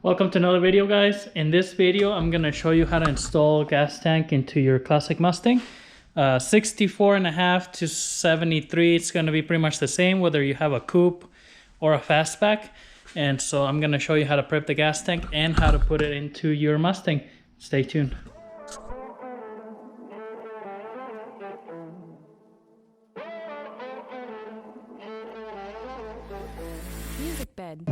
Welcome to another video, guys. In this video I'm going to show you how to install gas tank into your classic Mustang. 64.5 to 73, it's going to be pretty much the same whether you have a coupe or a fastback. And so I'm going to show you how to prep the gas tank and how to put it into your Mustang. Stay tuned. Music bed.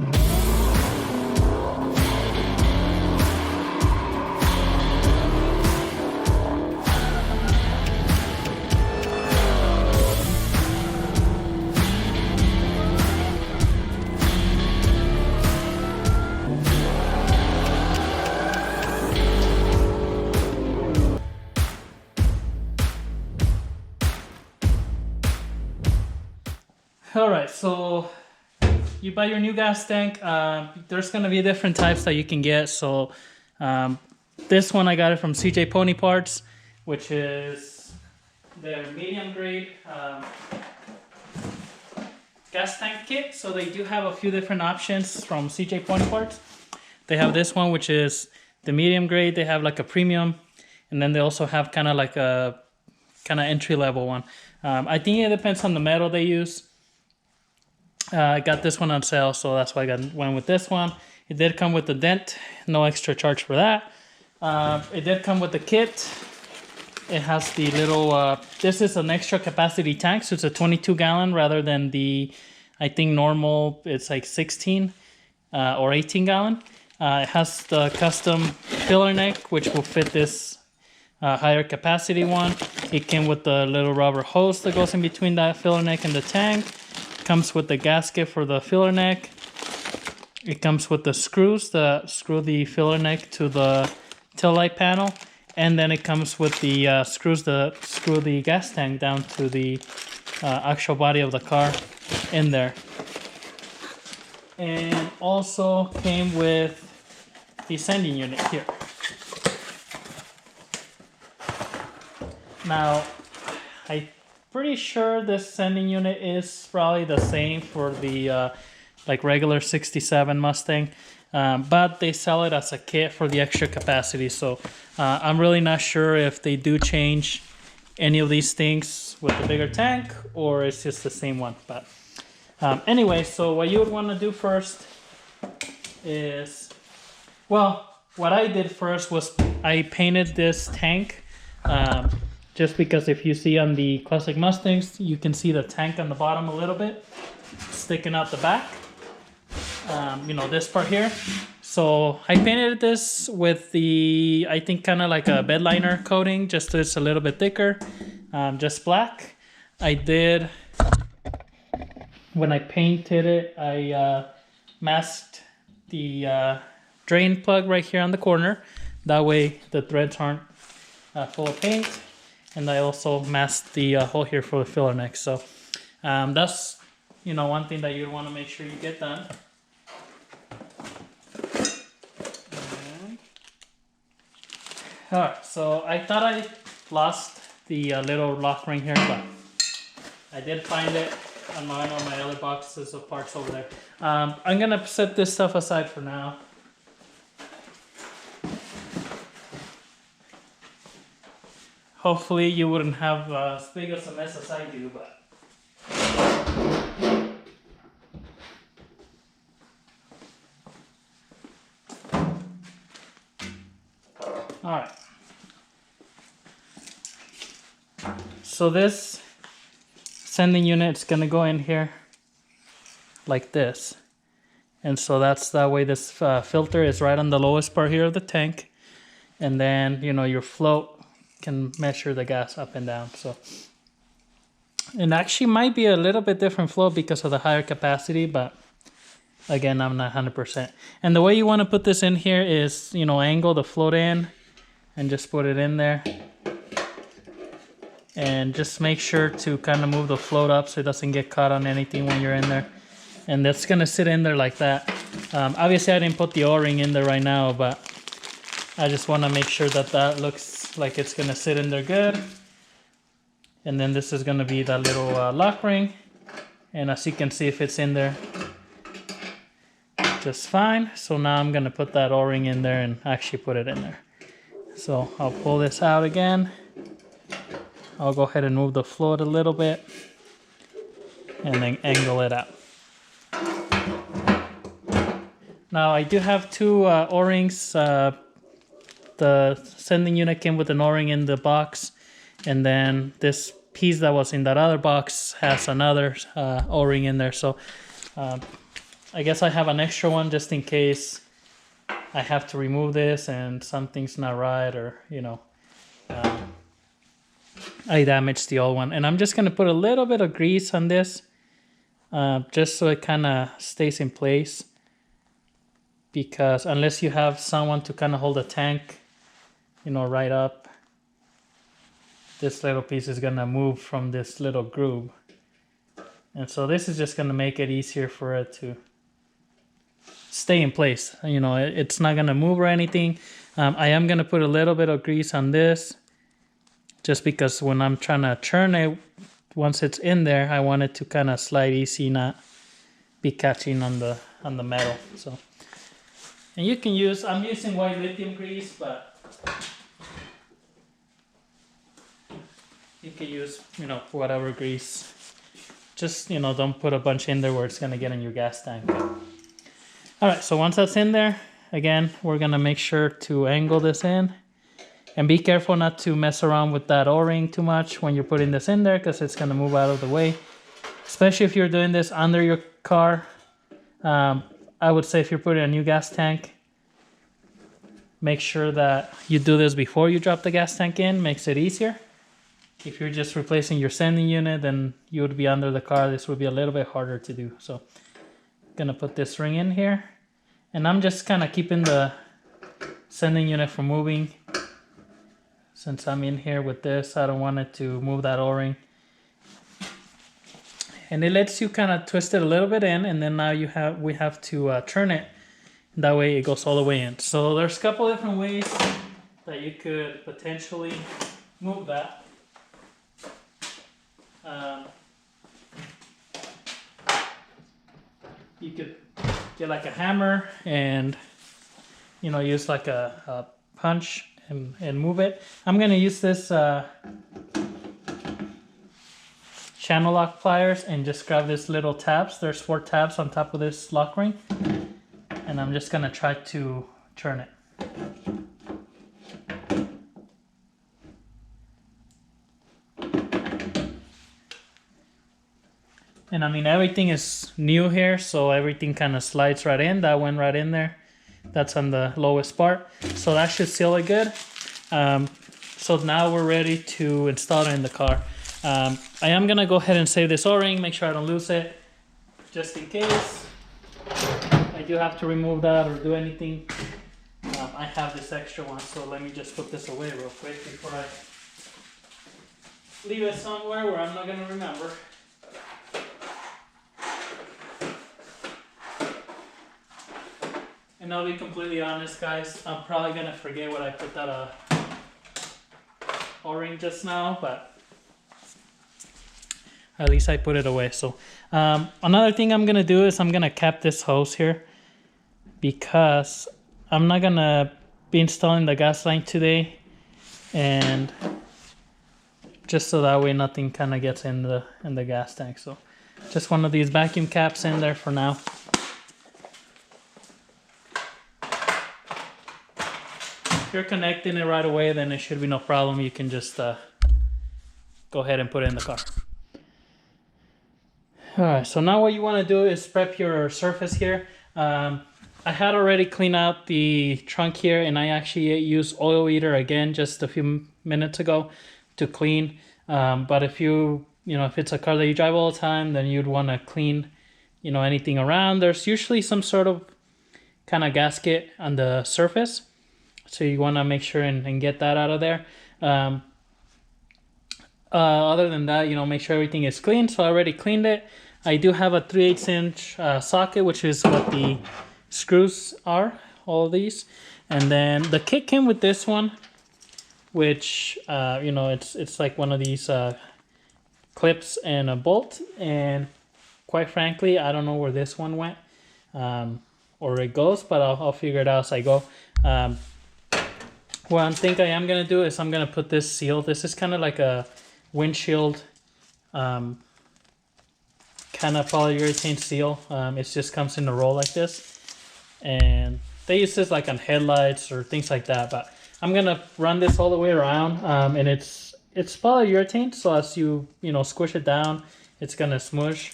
Alright, so you buy your new gas tank. There's going to be different types that you can get. So this one I got it from CJ Pony Parts, which is their medium grade gas tank kit. So they do have a few different options from CJ Pony Parts. They have this one, which is the medium grade. They have like a premium, and then they also have kind of like a entry level one. I think it depends on the metal they use. I got this one on sale, so that's why I went with this one. It did come with the dent, no extra charge for that. It did come with the kit. It has the little, this is an extra capacity tank, so it's a 22 gallon rather than the, I think normal, it's like 16 or 18 gallon. It has the custom filler neck, which will fit this higher capacity one. It came with the little rubber hose that goes in between that filler neck and the tank. Comes with the gasket for the filler neck. It comes with the screws that screw the filler neck to the tail light panel, and then it comes with the screws that screw the gas tank down to the actual body of the car in there. And also came with the sending unit here. Now, pretty sure this sending unit is probably the same for the like regular 67 Mustang, but they sell it as a kit for the extra capacity. So I'm really not sure if they do change any of these things with the bigger tank or it's just the same one. But anyway, so what you would want to do first is, well, what I did first was I painted this tank. Just because if you see on the classic Mustangs, you can see the tank on the bottom a little bit sticking out the back. You know, this part here. So I painted this with the, I think kind of like a bed liner coating, just so it's a little bit thicker, just black. I did, when I painted it, I masked the drain plug right here on the corner. That way the threads aren't full of paint. And I also masked the hole here for the filler neck. So that's, you know, one thing that you want to make sure you get done. Alright, so I thought I lost the little lock ring here, but I did find it on one of my other boxes of parts over there. I'm going to set this stuff aside for now. Hopefully you wouldn't have as big of a mess as I do, but... Alright. So this sending unit is going to go in here like this. And so that's that way this filter is right on the lowest part here of the tank. And then, you know, your float can measure the gas up and down. So it actually might be a little bit different flow because of the higher capacity, but again, I'm not 100%. And the way you want to put this in here is, you know, angle the float in and just put it in there, and just make sure to kind of move the float up so it doesn't get caught on anything when you're in there. And that's gonna sit in there like that. Obviously I didn't put the O-ring in there right now, but I just want to make sure that that looks like it's going to sit in there good. And then this is going to be that little lock ring. And as you can see, if it's in there, just fine. So now I'm gonna put that O-ring in there and actually put it in there. So I'll pull this out again. I'll go ahead and move the float a little bit and then angle it out. Now I do have two O-rings. The sending unit came with an O-ring in the box, and then this piece that was in that other box has another O-ring in there. So I guess I have an extra one just in case I have to remove this and something's not right, or I damaged the old one. And I'm just gonna put a little bit of grease on this just so it kind of stays in place, because unless you have someone to kind of hold the tank right up, this little piece is gonna move from this little groove. And so this is just gonna make it easier for it to stay in place. It's not gonna move or anything. I am gonna put a little bit of grease on this, just because when I'm trying to churn it, once it's in there, I want it to kind of slide easy, not be catching on the metal. So, and you can use, I'm using white lithium grease, but you can use whatever grease. Just don't put a bunch in there where it's gonna get in your gas tank. All right, so once that's in there, again, we're gonna make sure to angle this in. And be careful not to mess around with that O-ring too much when you're putting this in there, because it's going to move out of the way. Especially if you're doing this under your car. I would say if you're putting a new gas tank, make sure that you do this before you drop the gas tank in. Makes it easier. If you're just replacing your sending unit, then you would be under the car. This would be a little bit harder to do. So I'm going to put this ring in here. And I'm just kind of keeping the sending unit from moving. Since I'm in here with this, I don't want it to move that O-ring. And it lets you kind of twist it a little bit in, and then now we have to turn it. That way it goes all the way in. So there's a couple different ways that you could potentially move that. You could get like a hammer and use like a punch and move it. I'm gonna use this channel lock pliers and just grab this little tabs. There's 4 tabs on top of this lock ring, and I'm just gonna try to turn it. And I mean, everything is new here, so everything kind of slides right in. That went right in there. That's on the lowest part. So that should seal it good. So now we're ready to install it in the car. I am gonna go ahead and save this O-ring, make sure I don't lose it, just in case I do have to remove that or do anything. I have this extra one, so let me just put this away real quick before I leave it somewhere where I'm not gonna remember. And I'll be completely honest, guys, I'm probably gonna forget what I put that O-ring just now, but at least I put it away. So another thing I'm gonna do is I'm gonna cap this hose here, because I'm not gonna be installing the gas line today, and just so that way nothing kind of gets in the gas tank. So just one of these vacuum caps in there for now. If you're connecting it right away, then it should be no problem. You can just go ahead and put it in the car. Alright, so now what you want to do is prep your surface here. I had already cleaned out the trunk here, and I actually used oil eater again just a few minutes ago to clean. But if if it's a car that you drive all the time, then you'd want to clean anything around. There's usually some sort of kind of gasket on the surface. So you want to make sure and get that out of there. Other than that, make sure everything is clean. So I already cleaned it. I do have a 3/8 inch socket, which is what the screws are, all of these. And then the kit came with this one, which, it's like one of these clips and a bolt. And quite frankly, I don't know where this one went. or it goes, but I'll figure it out as I go. One thing I am gonna do is I'm gonna put this seal. This is kind of like a windshield kind of polyurethane seal. It just comes in a roll like this, and they use this like on headlights or things like that. But I'm gonna run this all the way around, and it's polyurethane, so as you squish it down, it's gonna smush.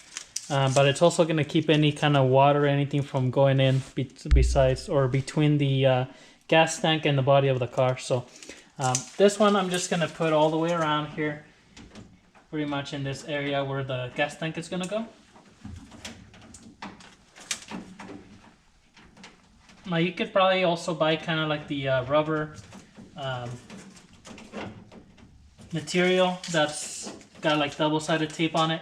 But it's also gonna keep any kind of water or anything from going in besides or between the gas tank and the body of the car. So this one I'm just gonna put all the way around here, pretty much in this area where the gas tank is gonna go. Now you could probably also buy kind of like the rubber material that's got like double-sided tape on it,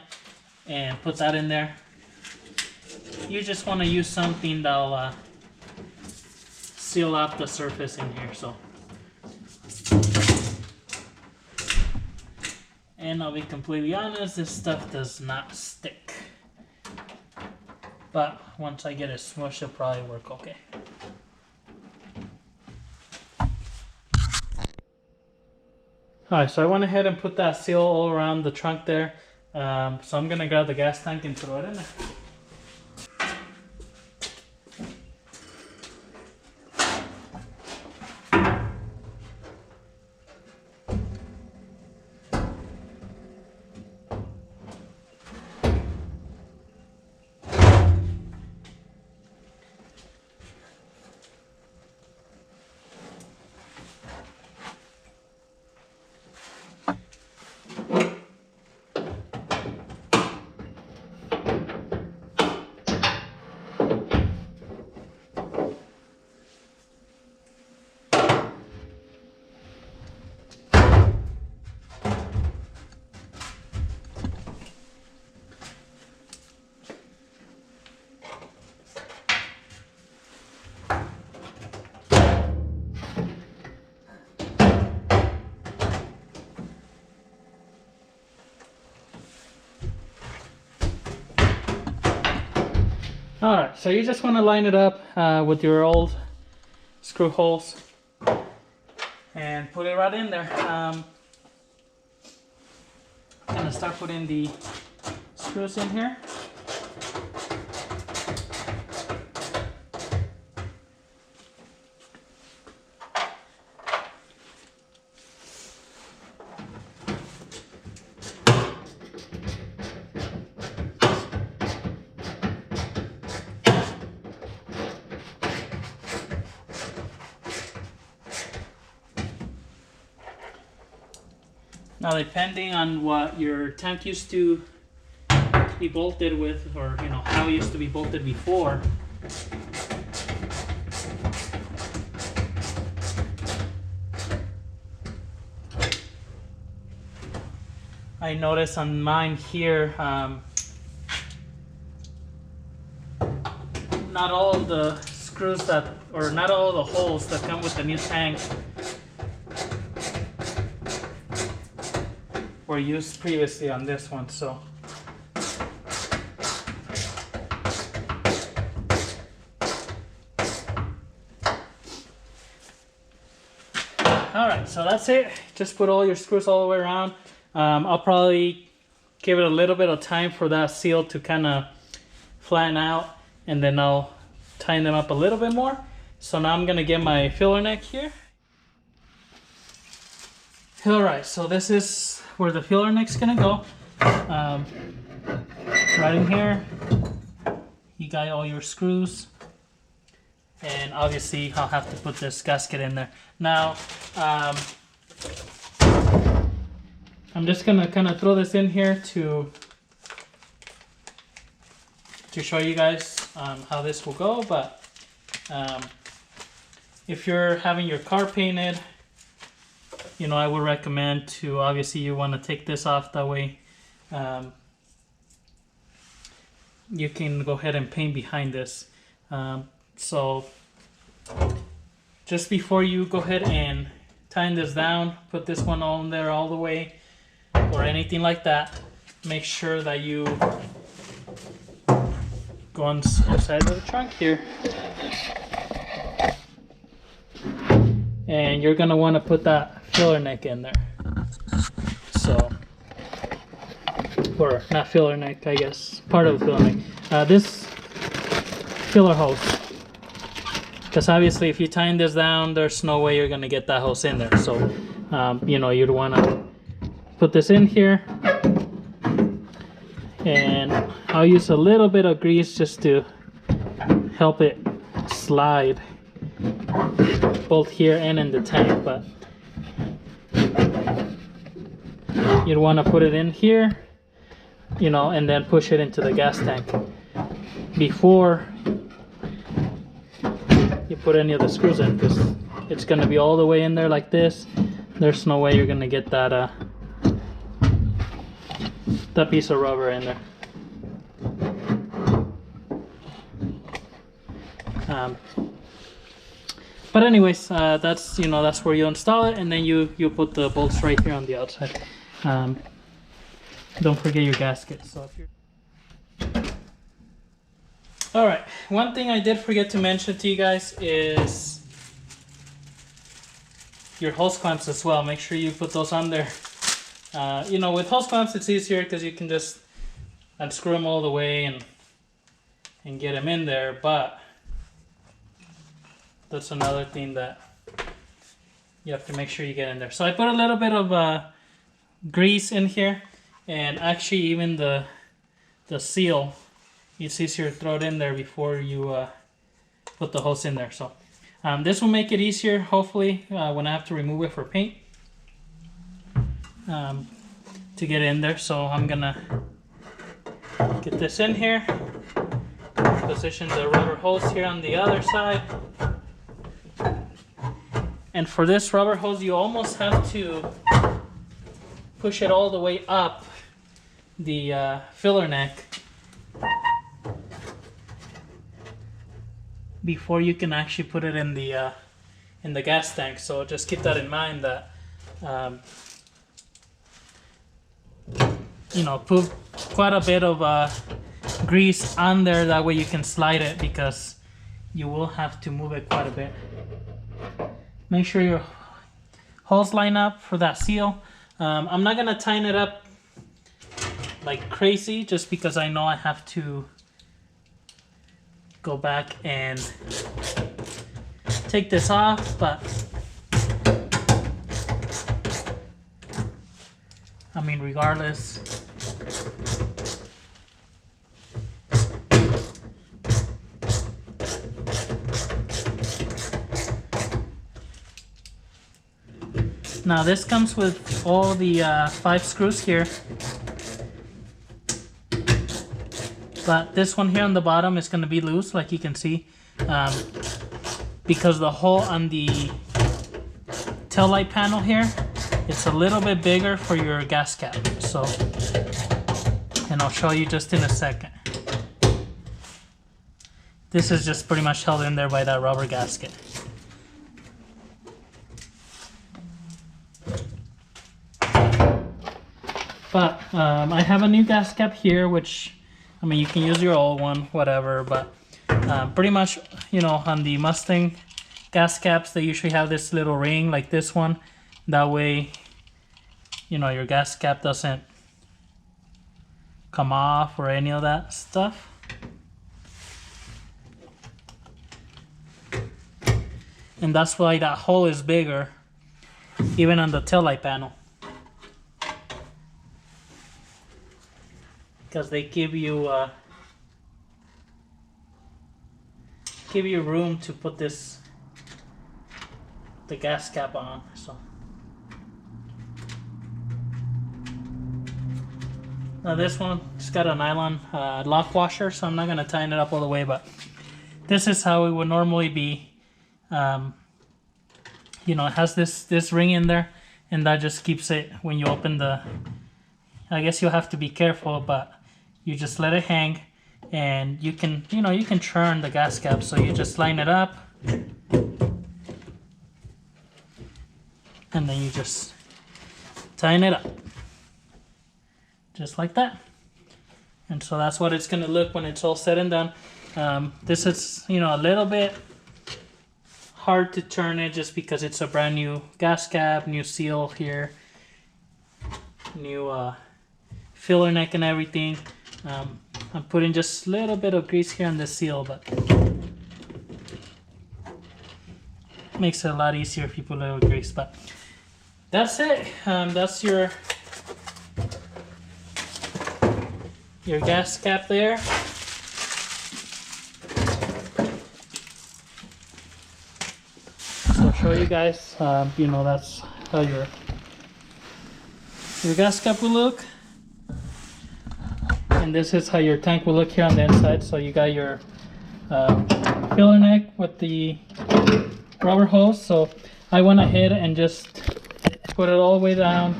and put that in there. You just want to use something that'll seal out the surface in here. So, and I'll be completely honest, this stuff does not stick, but once I get it smushed, it'll probably work okay. Alright, so I went ahead and put that seal all around the trunk there. So I'm gonna grab the gas tank and throw it in there. Alright, so you just want to line it up with your old screw holes and put it right in there. I'm going to start putting the screws in here. Now, depending on what your tank used to be bolted with, or how it used to be bolted before, I noticed on mine here, not all of the screws or not all the holes that come with the new tank were used previously on this one. So alright, so that's it. Just put all your screws all the way around. I'll probably give it a little bit of time for that seal to kind of flatten out, and then I'll tighten them up a little bit more. So now I'm gonna get my filler neck here. Alright, so this is where the filler neck's gonna go. Right in here, you got all your screws, and obviously I'll have to put this gasket in there. Now, I'm just gonna kind of throw this in here to show you guys how this will go. But if you're having your car painted, I would recommend to, obviously you want to take this off, that way you can go ahead and paint behind this. So just before you go ahead and tighten this down, put this one on there all the way, or anything like that, make sure that you go inside of the trunk here and you're gonna want to put that filler neck in there. So, or not filler neck, I guess, part of the filler neck. This filler hose, because obviously if you tighten this down, there's no way you're gonna get that hose in there. So, you know, you'd want to put this in here, and I'll use a little bit of grease just to help it slide both here and in the tank. But you'd want to put it in here, you know, and then push it into the gas tank before you put any of the screws in, because it's going to be all the way in there like this. There's no way you're going to get that that piece of rubber in there. But anyways, that's, you know, that's where you install it, and then you put the bolts right here on the outside. Don't forget your gasket. So if you're... All right, one thing I did forget to mention to you guys is your hose clamps as well. Make sure you put those on there. You know, with hose clamps it's easier because you can just unscrew them all the way and get them in there, but that's another thing that you have to make sure you get in there. So I put a little bit of grease in here, and actually even the seal, it's easier to throw it in there before you put the hose in there. So this will make it easier, hopefully, when I have to remove it for paint, to get in there. So I'm gonna get this in here, position the rubber hose here on the other side. And for this rubber hose, you almost have to push it all the way up the filler neck before you can actually put it in the gas tank. So just keep that in mind, that you know, put quite a bit of grease on there, that way you can slide it, because you will have to move it quite a bit. Make sure your holes line up for that seal. I'm not gonna tighten it up like crazy, just because I know I have to go back and take this off, but I mean, regardless, now this comes with all the 5 screws here, but this one here on the bottom is going to be loose, like you can see, because the hole on the tail light panel here, it's a little bit bigger for your gas cap. So, and I'll show you just in a second. This is just pretty much held in there by that rubber gasket. But I have a new gas cap here, which, I mean, you can use your old one, whatever, but pretty much, you know, on the Mustang gas caps, they usually have this little ring like this one. That way, you know, your gas cap doesn't come off or any of that stuff. And that's why that hole is bigger, even on the taillight panel, because they give you room to put the gas cap on. So now this one, it's got a nylon lock washer, so I'm not gonna tighten it up all the way, but this is how it would normally be. You know, it has this ring in there, and that just keeps it, when you open the, I guess you'll have to be careful, but you just let it hang, and you can, you know, you can turn the gas cap. So you just line it up, and then you just tighten it up, just like that. And so that's what it's gonna look when it's all said and done. This is, you know, a little bit hard to turn it just because it's a brand new gas cap, new seal here, new filler neck and everything. I'm putting just a little bit of grease here on the seal, but makes it a lot easier if you put a little grease. But that's it. That's your gas cap there. So I'll show you guys. You know, that's how your gas cap will look. And this is how your tank will look here on the inside. So you got your filler neck with the rubber hose. So I went ahead and just put it all the way down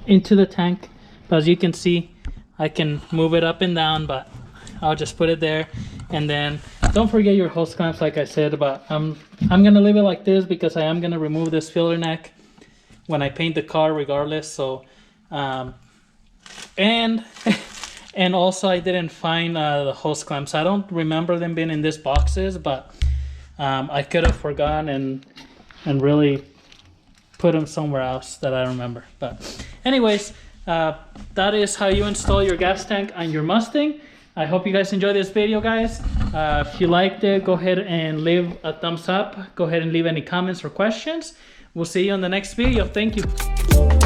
into the tank. But as you can see, I can move it up and down, but I'll just put it there. And then don't forget your hose clamps, like I said, but I'm gonna leave it like this because I am gonna remove this filler neck when I paint the car regardless. So and also I didn't find the hose clamps. I don't remember them being in these boxes, but I could have forgotten and really put them somewhere else that I remember. But anyways, that is how you install your gas tank on your Mustang. I hope you guys enjoyed this video, guys. If you liked it, go ahead and leave a thumbs up. Go ahead and leave any comments or questions. We'll see you on the next video. Thank you.